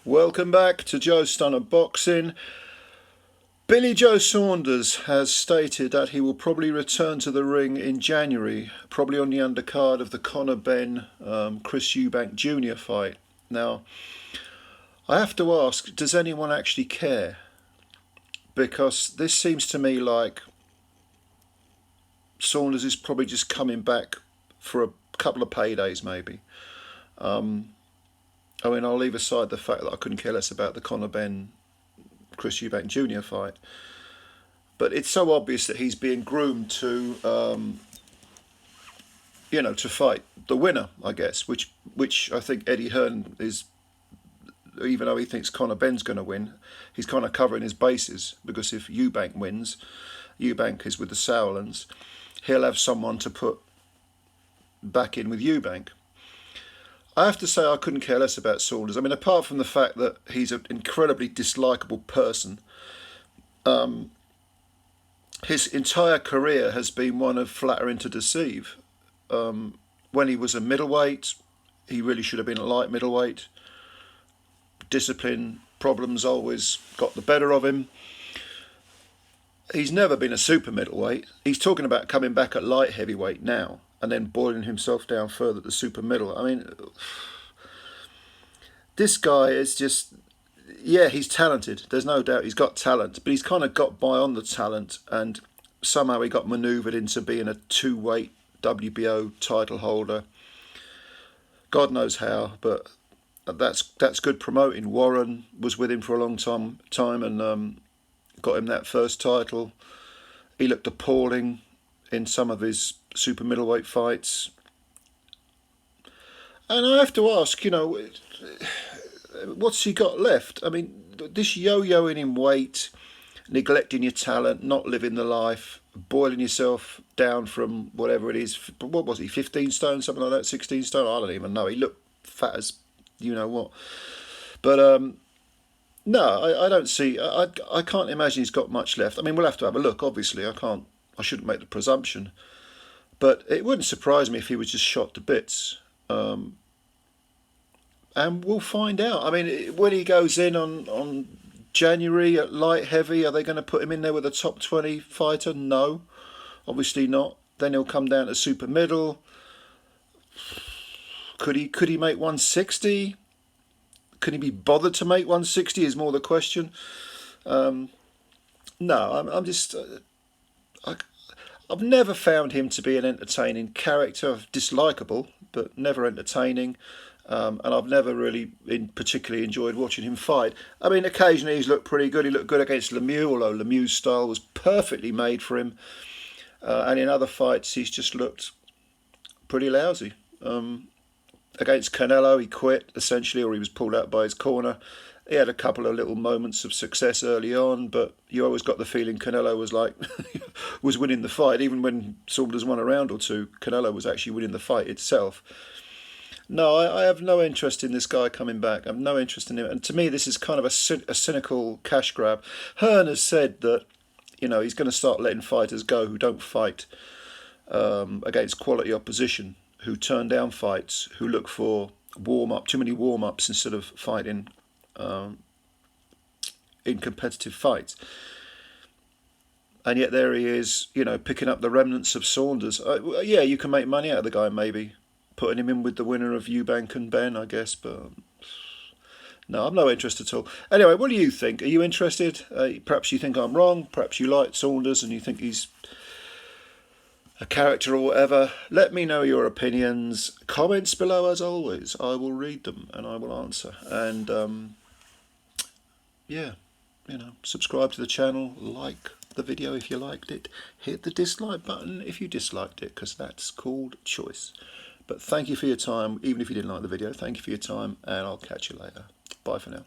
Welcome back to Joe Stunner Boxing. Billy Joe Saunders has stated that he will probably return to the ring in January, probably on the undercard of the Conor Benn, Chris Eubank Jr fight. Now, I have to ask, does anyone actually care? Because this seems to me like Saunders is probably just coming back for a couple of paydays maybe. I'll leave aside the fact that I couldn't care less about the Conor Benn, Chris Eubank Jr fight, but it's so obvious that he's being groomed to, to fight the winner, I guess, which I think Eddie Hearn is, even though he thinks Conor Benn's going to win, he's kind of covering his bases, because if Eubank wins, Eubank is with the Sauerlands, he'll have someone to put back in with Eubank. I have to say I couldn't care less about Saunders. I mean, apart from the fact that he's an incredibly dislikable person, his entire career has been one of flattering to deceive. When he was a middleweight, he really should have been a light middleweight. Discipline problems always got the better of him. He's never been a super middleweight. He's talking about coming back at light heavyweight now, and then boiling himself down further to super middle. I mean, this guy is just, yeah, he's talented. There's no doubt he's got talent, but he's kind of got by on the talent, and somehow he got manoeuvred into being a two-weight WBO title holder. God knows how, but that's good promoting. Warren was with him for a long time and got him that first title. He looked appalling in some of his super middleweight fights. And I have to ask, what's he got left? I mean, this yo-yoing in weight, neglecting your talent, not living the life, boiling yourself down from whatever it is. What was he, 15 stone, something like that, 16 stone? I don't even know. He looked fat as you know what. But no, I don't see. I can't imagine he's got much left. I mean, we'll have to have a look. Obviously, I shouldn't make the presumption, but it wouldn't surprise me if he was just shot to bits. And we'll find out. I mean, when he goes in on January at light heavy, are they going to put him in there with a top 20 fighter? No, obviously not. Then he'll come down to super middle. Could he make 160? Can he be bothered to make 160 is more the question. No, I'm just... I've never found him to be an entertaining character. Dislikable, but never entertaining. And I've never really particularly enjoyed watching him fight. I mean, occasionally he's looked pretty good. He looked good against Lemieux, although Lemieux's style was perfectly made for him. And in other fights, he's just looked pretty lousy. Against Canelo, he quit, essentially, or he was pulled out by his corner. He had a couple of little moments of success early on, but you always got the feeling Canelo was was winning the fight. Even when Saunders won a round or two, Canelo was actually winning the fight itself. No, I have no interest in this guy coming back. I have no interest in him. And to me, this is kind of a cynical cash grab. Hearn has said that, he's going to start letting fighters go who don't fight against quality opposition, who turn down fights, who look for too many warm-ups instead of fighting in competitive fights. And yet there he is, picking up the remnants of Saunders. Yeah, you can make money out of the guy, maybe, putting him in with the winner of Eubank and Benn, I guess, but no, I'm no interest at all. Anyway, what do you think? Are you interested? Perhaps you think I'm wrong. Perhaps you like Saunders and you think he's a character or whatever. Let me know your opinions. Comments below, as always. I will read them and I will answer. And yeah, subscribe to the channel, like the video if you liked it, hit the dislike button if you disliked it, because that's called choice. But thank you for your time. Even if you didn't like the video, thank you for your time, and I'll catch you later. Bye for now.